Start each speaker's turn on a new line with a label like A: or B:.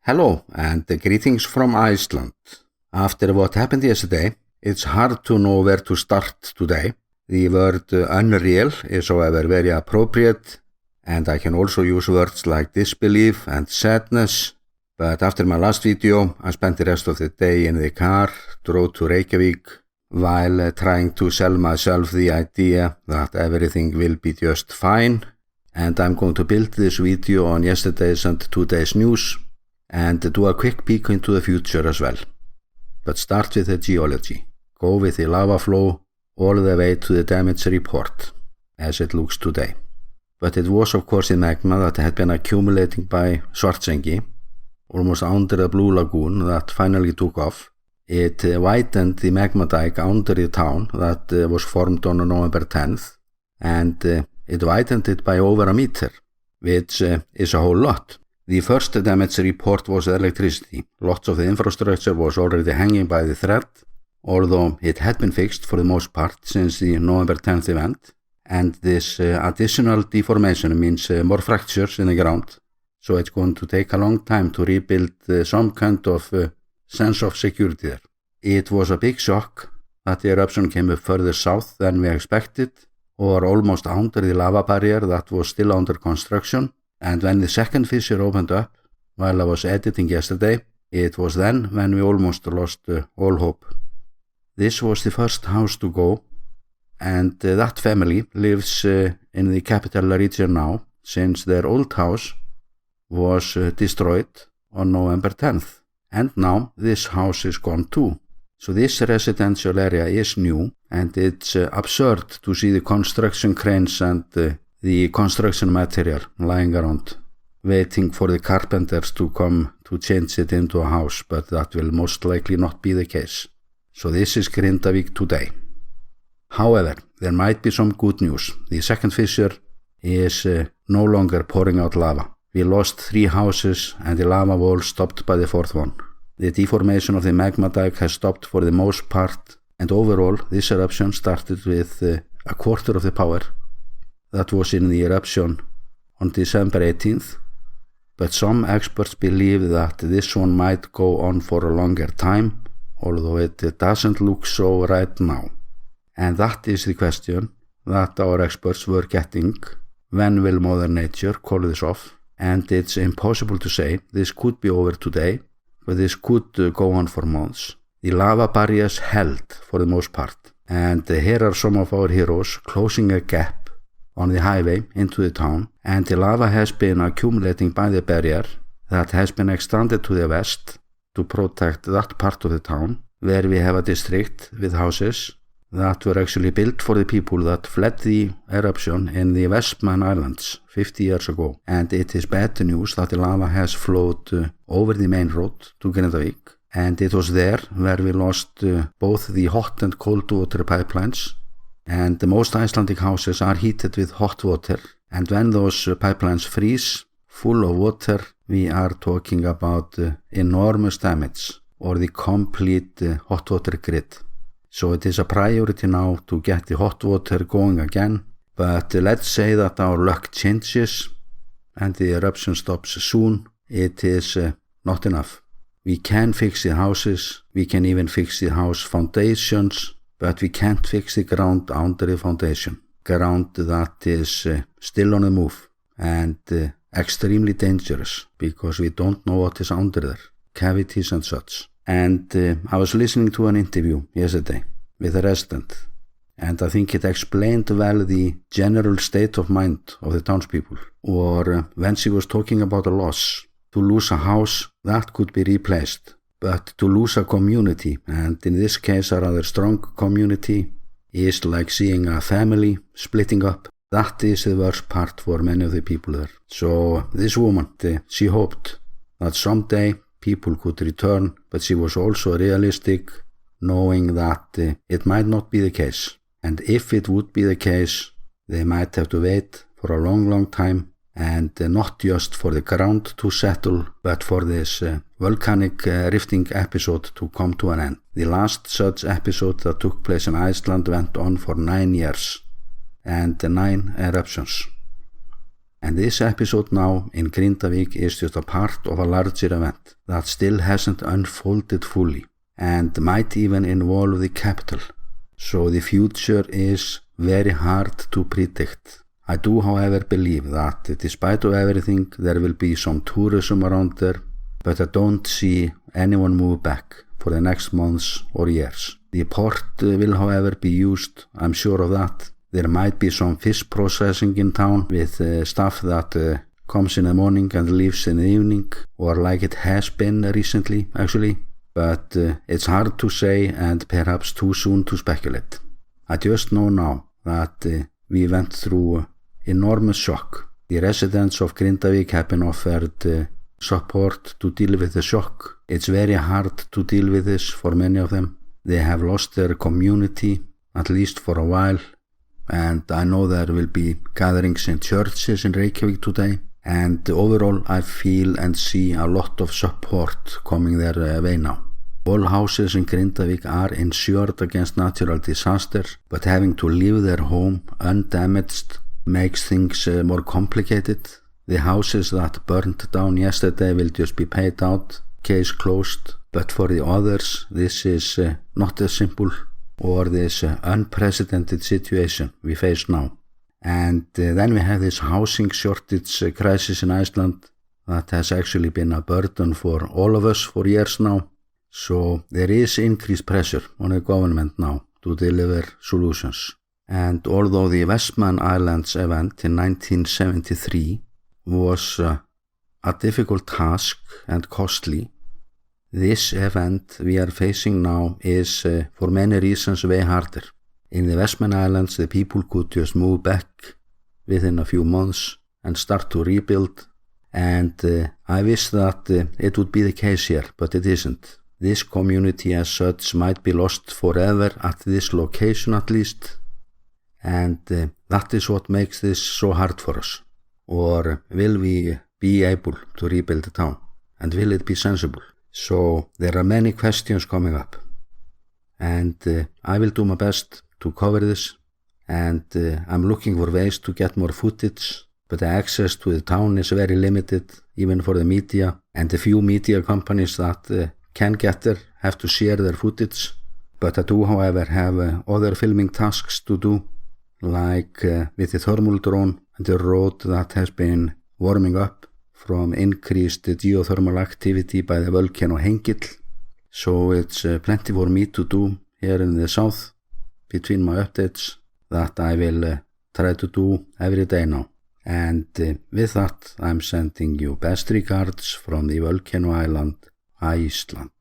A: Hello and greetings from Iceland. After what happened yesterday, it's hard to know where to start today. The word unreal is however very appropriate, and I can also use words like disbelief and sadness. But after my last video, I spent the rest of the day in the car, drove to Reykjavik, while trying to sell myself the idea that everything will be just fine. And I'm going to build this video on yesterday's and today's news, and do a quick peek into the future as well. But start with the geology. Go with the lava flow all the way to the damage report, as it looks today. But it was of course the magma that had been accumulating by Svartsengi, almost under the Blue Lagoon, that finally took off. It widened the magma dike under the town that was formed on November 10th, and it widened it by over a meter, which is a whole lot. The first damage report was electricity. Lots of the infrastructure was already hanging by the thread, although it had been fixed for the most part since the November 10th event. And this additional deformation means more fractures in the ground, so it's going to take a long time to rebuild some kind of sense of security there. It was a big shock that the eruption came up further south than we expected, or almost under the lava barrier that was still under construction. And when the second fissure opened up, while I was editing yesterday, it was then when we almost lost all hope. This was the first house to go, and that family lives in the capital region now, since their old house was destroyed on November 10th. And now this house is gone too. So this residential area is new, and it's absurd to see the construction cranes and the construction material lying around, waiting for the carpenters to come to change it into a house, but that will most likely not be the case. So this is Grindavik today. However, there might be some good news. The second fissure is no longer pouring out lava. We lost 3 houses and the lava wall stopped by the 4th one. The deformation of the magma dike has stopped for the most part, and overall this eruption started with a quarter of the power that was in the eruption on December 18th, but some experts believe that this one might go on for a longer time, although it doesn't look so right now. And that is the question that our experts were getting: when will Mother Nature call this off? And it's impossible to say. This could be over today, but this could go on for months. The lava barriers held for the most part, and here are some of our heroes closing a gap on the highway into the town, and the lava has been accumulating by the barrier that has been extended to the west to protect that part of the town, where we have a district with houses that were actually built for the people that fled the eruption in the Westman Islands 50 years ago. And it is bad news that the lava has flowed over the main road to Grindavik, and it was there where we lost both the hot and cold water pipelines. And most Icelandic houses are heated with hot water, and when those pipelines freeze full of water, we are talking about enormous damage, or the complete hot water grid. So it is a priority now to get the hot water going again, but let's say that our luck changes and the eruption stops soon. It is not enough. We can fix the houses, we can even fix the house foundations, but we can't fix the ground under the foundation. Ground that is still on the move and extremely dangerous, because we don't know what is under there, cavities and such. And I was listening to an interview yesterday with a resident, and I think it explained well the general state of mind of the townspeople. Or when she was talking about a loss, to lose a house, that could be replaced. But to lose a community, and in this case a rather strong community, is like seeing a family splitting up. That is the worst part for many of the people there. So this woman, she hoped that someday people could return, but she was also realistic, knowing that it might not be the case. And if it would be the case, they might have to wait for a long time, and not just for the ground to settle, but for this volcanic rifting episode to come to an end. The last such episode that took place in Iceland went on for 9 years, and 9 eruptions. And this episode now in Grindavik is just a part of a larger event that still hasn't unfolded fully and might even involve the capital. So the future is very hard to predict. I do, however, believe that despite of everything, there will be some tourism around there, but I don't see anyone move back for the next months or years. The port will, however, be used, I'm sure of that. There might be some fish processing in town with staff that comes in the morning and leaves in the evening, or like it has been recently, actually. But it's hard to say and perhaps too soon to speculate. I just know now that we went through enormous shock. The residents of Grindavik have been offered support to deal with the shock. It's very hard to deal with this for many of them. They have lost their community, at least for a while, and I know there will be gatherings in churches in Reykjavik today, and overall I feel and see a lot of support coming their way now. All houses in Grindavik are insured against natural disasters, but having to leave their home undamaged makes things more complicated. The houses that burned down yesterday will just be paid out, case closed, but for the others this is not as simple, or this unprecedented situation we face now. And then we have this housing shortage crisis in Iceland that has actually been a burden for all of us for years now. So there is increased pressure on the government now to deliver solutions. And although the Westman Islands event in 1973 was a difficult task and costly, this event we are facing now is for many reasons way harder. In the Westman Islands the people could just move back within a few months and start to rebuild, and I wish that it would be the case here, but it isn't. This community as such might be lost forever at this location at least, and that is what makes this so hard for us. Or will we be able to rebuild the town, and will it be sensible? So there are many questions coming up, and I will do my best to cover this, and I'm looking for ways to get more footage, but the access to the town is very limited even for the media, and the few media companies that can get there have to share their footage. But I do, however, have other filming tasks to do, like with the thermal drone and the road that has been warming up from increased geothermal activity by the volcano Hengill. So it's plenty for me to do here in the south between my updates that I will try to do every day now. And with that I'm sending you best regards from the volcano island Iceland.